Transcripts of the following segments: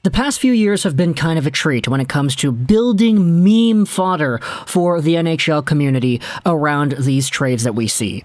The past few years have been kind of a treat when it comes to building meme fodder for the NHL community around these trades that we see.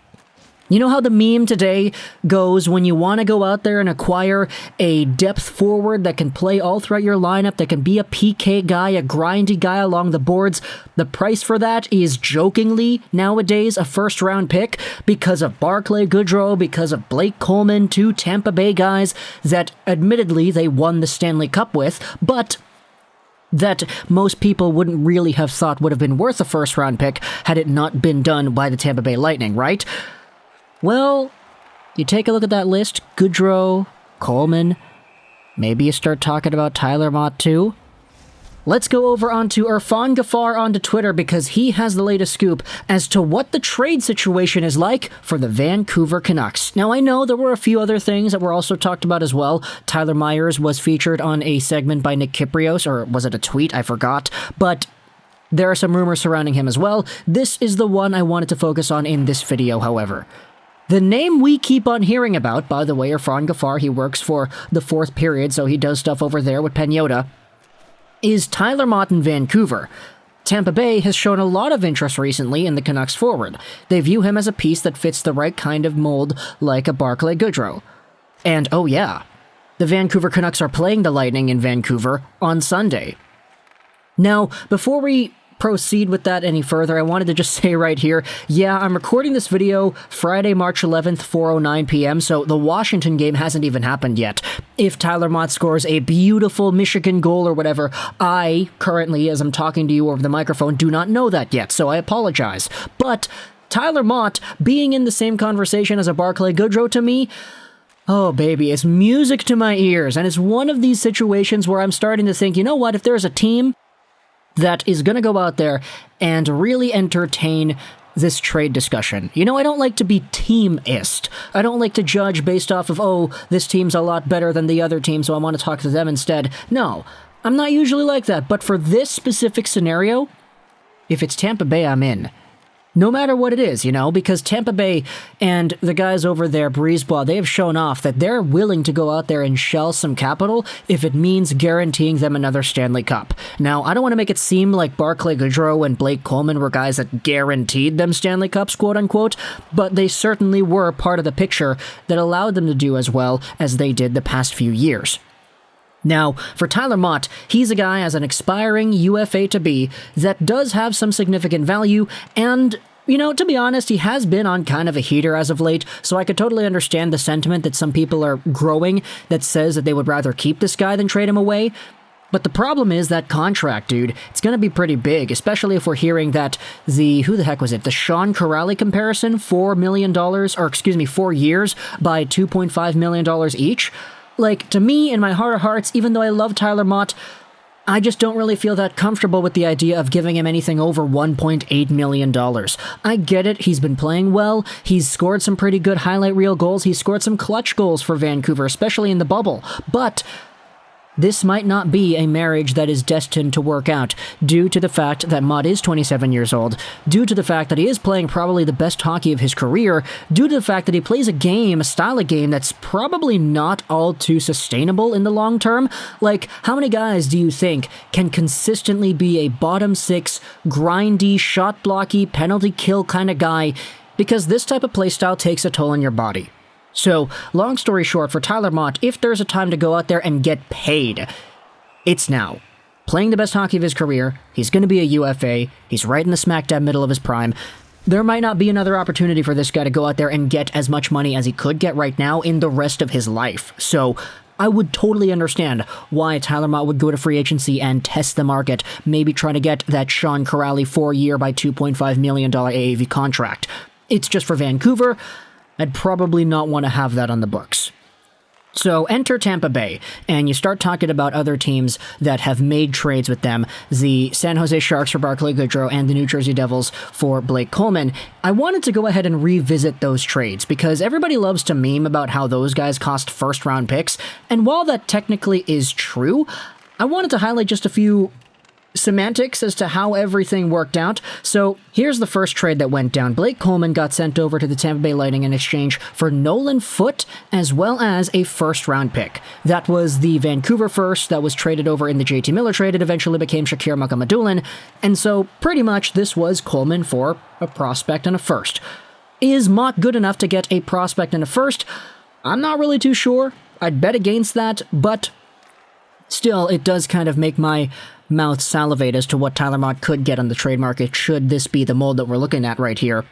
You know how the meme today goes when you want to go out there and acquire a depth forward that can play all throughout your lineup, that can be a PK guy, a grindy guy along the boards. The price for that is jokingly nowadays a first-round pick because of Barclay Goodrow, because of Blake Coleman, two Tampa Bay guys that admittedly they won the Stanley Cup with, but that most people wouldn't really have thought would have been worth a first-round pick had it not been done by the Tampa Bay Lightning, right? Well, you take a look at that list, Goodrow, Coleman, maybe you start talking about Tyler Motte too. Let's go over onto Irfan Ghaffar onto Twitter because he has the latest scoop as to what the trade situation is like for the Vancouver Canucks. Now, I know there were a few other things that were also talked about as well. Tyler Myers was featured on a segment by Nick Kyprios, or was it a tweet? I forgot. But there are some rumors surrounding him as well. This is the one I wanted to focus on in this video, however. The name we keep on hearing about, by the way, Irfan Ghaffar, he works for the Fourth Period, so he does stuff over there with Penyota, is Tyler Motte in Vancouver. Tampa Bay has shown a lot of interest recently in the Canucks forward. They view him as a piece that fits the right kind of mold like a Barclay Goodrow. And oh yeah, the Vancouver Canucks are playing the Lightning in Vancouver on Sunday. Now, before we proceed with that any further, I wanted to just say right here, yeah, I'm recording this video Friday, March 11th, 4:09 p.m., so the Washington game hasn't even happened yet. If Tyler Motte scores a beautiful Michigan goal or whatever, I currently, as I'm talking to you over the microphone, do not know that yet, so I apologize. But Tyler Motte being in the same conversation as a Barclay Goodrow to me, oh baby, it's music to my ears, and it's one of these situations where I'm starting to think, you know what, if there's a team that is going to go out there and really entertain this trade discussion. You know, I don't like to be teamist. I don't like to judge based off of, oh, this team's a lot better than the other team, so I want to talk to them instead. No, I'm not usually like that, but for this specific scenario, if it's Tampa Bay, I'm in. No matter what it is, you know, because Tampa Bay and the guys over there, Brisebois, they have shown off that they're willing to go out there and shell some capital if it means guaranteeing them another Stanley Cup. Now, I don't want to make it seem like Barclay Goodrow and Blake Coleman were guys that guaranteed them Stanley Cups, quote-unquote, but they certainly were part of the picture that allowed them to do as well as they did the past few years. Now, for Tyler Motte, he's a guy as an expiring UFA to be that does have some significant value, and, you know, to be honest, he has been on kind of a heater as of late, so I could totally understand the sentiment that some people are growing that says that they would rather keep this guy than trade him away. But the problem is that contract, dude, it's going to be pretty big, especially if we're hearing that the Sean Kuraly comparison, $4 million, or excuse me, 4 years by $2.5 million each. Like, to me, in my heart of hearts, even though I love Tyler Motte, I just don't really feel that comfortable with the idea of giving him anything over $1.8 million. I get it, he's been playing well, he's scored some pretty good highlight reel goals, he's scored some clutch goals for Vancouver, especially in the bubble, but this might not be a marriage that is destined to work out due to the fact that Motte is 27 years old, due to the fact that he is playing probably the best hockey of his career, due to the fact that he plays a style of game that's probably not all too sustainable in the long term. Like, how many guys do you think can consistently be a bottom six, grindy, shot blocky, penalty kill kind of guy? Because this type of playstyle takes a toll on your body. So, long story short, for Tyler Motte, if there's a time to go out there and get paid, it's now. Playing the best hockey of his career, he's going to be a UFA, he's right in the smack dab middle of his prime. There might not be another opportunity for this guy to go out there and get as much money as he could get right now in the rest of his life. So, I would totally understand why Tyler Motte would go to free agency and test the market, maybe try to get that Sean Kuraly 4-year by $2.5 million AAV contract. It's just for Vancouver. I'd probably not want to have that on the books. So enter Tampa Bay, and you start talking about other teams that have made trades with them, the San Jose Sharks for Barclay Goodrow and the New Jersey Devils for Blake Coleman. I wanted to go ahead and revisit those trades because everybody loves to meme about how those guys cost first-round picks, and while that technically is true, I wanted to highlight just a few semantics as to how everything worked out. So here's the first trade that went down. Blake Coleman got sent over to the Tampa Bay Lightning in exchange for Nolan Foote as well as a first-round pick. That was the Vancouver first that was traded over in the JT Miller trade. It eventually became Shakir Mukhamadullin, and so pretty much this was Coleman for a prospect and a first. Is Motte good enough to get a prospect and a first? I'm not really too sure. I'd bet against that, but still, it does kind of make my mouth salivate as to what Tyler Motte could get on the trade market should this be the mold that we're looking at right here.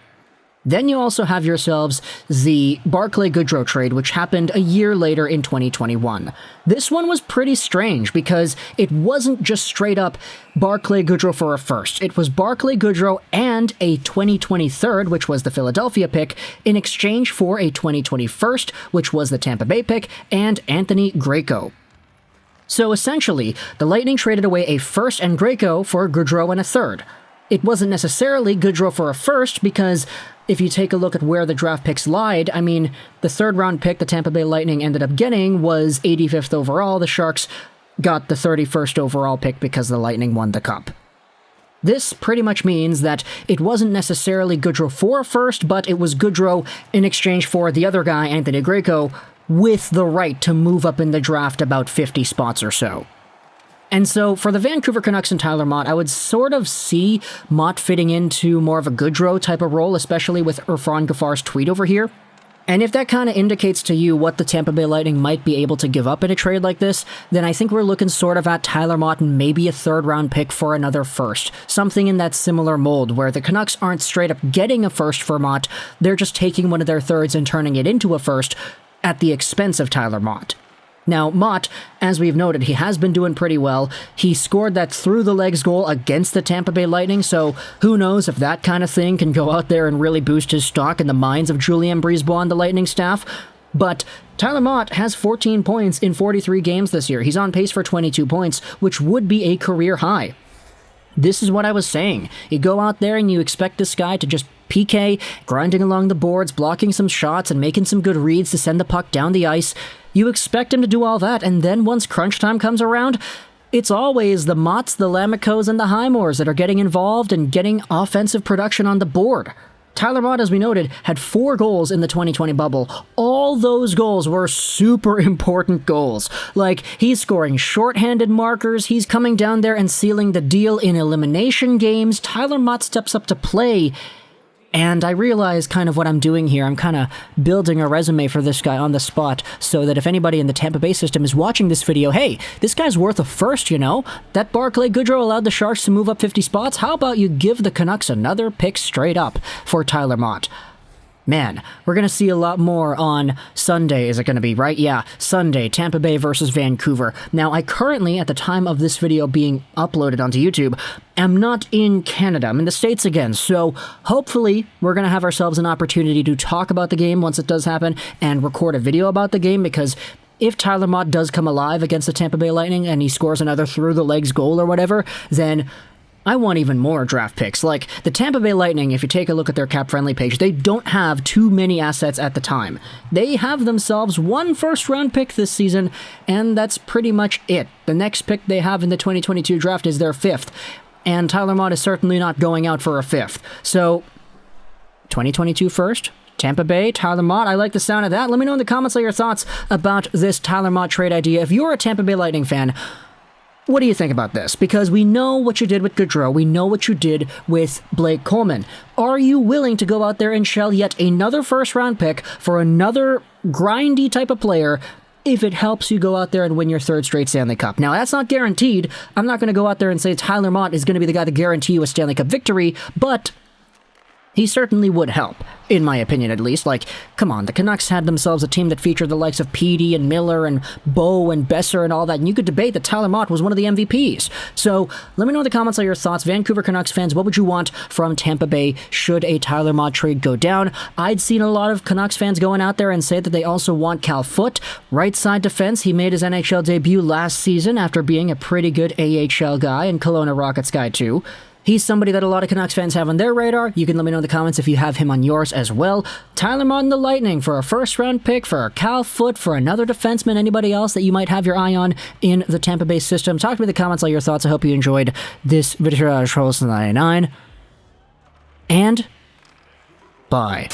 Then you also have yourselves the Barclay-Goodrow trade, which happened a year later in 2021. This one was pretty strange because it wasn't just straight up Barclay-Goodrow for a first. It was Barclay-Goodrow and a 2020 third, which was the Philadelphia pick, in exchange for a 2020 first, which was the Tampa Bay pick, and Anthony Greco. So essentially, the Lightning traded away a first and Greco for Goodrow and a third. It wasn't necessarily Goodrow for a first because if you take a look at where the draft picks lied, I mean, the third-round pick the Tampa Bay Lightning ended up getting was 85th overall. The Sharks got the 31st overall pick because the Lightning won the Cup. This pretty much means that it wasn't necessarily Goodrow for a first, but it was Goodrow in exchange for the other guy, Anthony Greco, with the right to move up in the draft about 50 spots or so. And so, for the Vancouver Canucks and Tyler Motte, I would sort of see Motte fitting into more of a Goodrow type of role, especially with Irfan Gaffar's tweet over here. And if that kind of indicates to you what the Tampa Bay Lightning might be able to give up in a trade like this, then I think we're looking sort of at Tyler Motte and maybe a third-round pick for another first. Something in that similar mold, where the Canucks aren't straight up getting a first for Motte, they're just taking one of their thirds and turning it into a first at the expense of Tyler Motte. Now, Motte, as we've noted, he has been doing pretty well. He scored that through-the-legs goal against the Tampa Bay Lightning, so who knows if that kind of thing can go out there and really boost his stock in the minds of Julien Brisebois and the Lightning staff. But Tyler Motte has 14 points in 43 games this year. He's on pace for 22 points, which would be a career high. This is what I was saying. You go out there and you expect this guy to just PK, grinding along the boards, blocking some shots, and making some good reads to send the puck down the ice. You expect him to do all that, and then once crunch time comes around, it's always the Mottes, the Lamicos, and the Highmores that are getting involved and getting offensive production on the board. Tyler Motte, as we noted, had 4 goals in the 2020 bubble. All those goals were super important goals. Like, he's scoring shorthanded markers, he's coming down there and sealing the deal in elimination games. Tyler Motte steps up to play, and I realize kind of what I'm doing here. I'm kind of building a resume for this guy on the spot so that if anybody in the Tampa Bay system is watching this video, hey, this guy's worth a first, you know? That Barclay-Goodrow allowed the Sharks to move up 50 spots. How about you give the Canucks another pick straight up for Tyler Motte? Man, we're going to see a lot more on Sunday, is it going to be, right? Yeah, Sunday, Tampa Bay versus Vancouver. Now, I currently, at the time of this video being uploaded onto YouTube, am not in Canada. I'm in the States again, so hopefully we're going to have ourselves an opportunity to talk about the game once it does happen and record a video about the game, because if Tyler Motte does come alive against the Tampa Bay Lightning and he scores another through-the-legs goal or whatever, then I want even more draft picks. Like, the Tampa Bay Lightning, if you take a look at their cap-friendly page, they don't have too many assets at the time. They have themselves 1 first-round pick this season, and that's pretty much it. The next pick they have in the 2022 draft is their 5th, and Tyler Motte is certainly not going out for a 5th. So, 2022 first, Tampa Bay, Tyler Motte, I like the sound of that. Let me know in the comments your thoughts about this Tyler Motte trade idea. If you're a Tampa Bay Lightning fan, what do you think about this? Because we know what you did with Goodrow. We know what you did with Blake Coleman. Are you willing to go out there and shell yet another first-round pick for another grindy type of player if it helps you go out there and win your 3rd straight Stanley Cup? Now, that's not guaranteed. I'm not going to go out there and say Tyler Motte is going to be the guy to guarantee you a Stanley Cup victory, but he certainly would help, in my opinion at least. Like, come on, the Canucks had themselves a team that featured the likes of Petey and Miller and Bowe and Besser and all that, and you could debate that Tyler Motte was one of the MVPs. So, let me know in the comments your thoughts. Vancouver Canucks fans, what would you want from Tampa Bay should a Tyler Motte trade go down? I'd seen a lot of Canucks fans going out there and say that they also want Cal Foote. Right side defense, he made his NHL debut last season after being a pretty good AHL guy and Kelowna Rockets guy too. He's somebody that a lot of Canucks fans have on their radar. You can let me know in the comments if you have him on yours as well. Tyler Motte and the Lightning for a first-round pick, for Cal Foote, for another defenseman, anybody else that you might have your eye on in the Tampa Bay system. Talk to me in the comments all your thoughts. I hope you enjoyed this video. 99. And bye.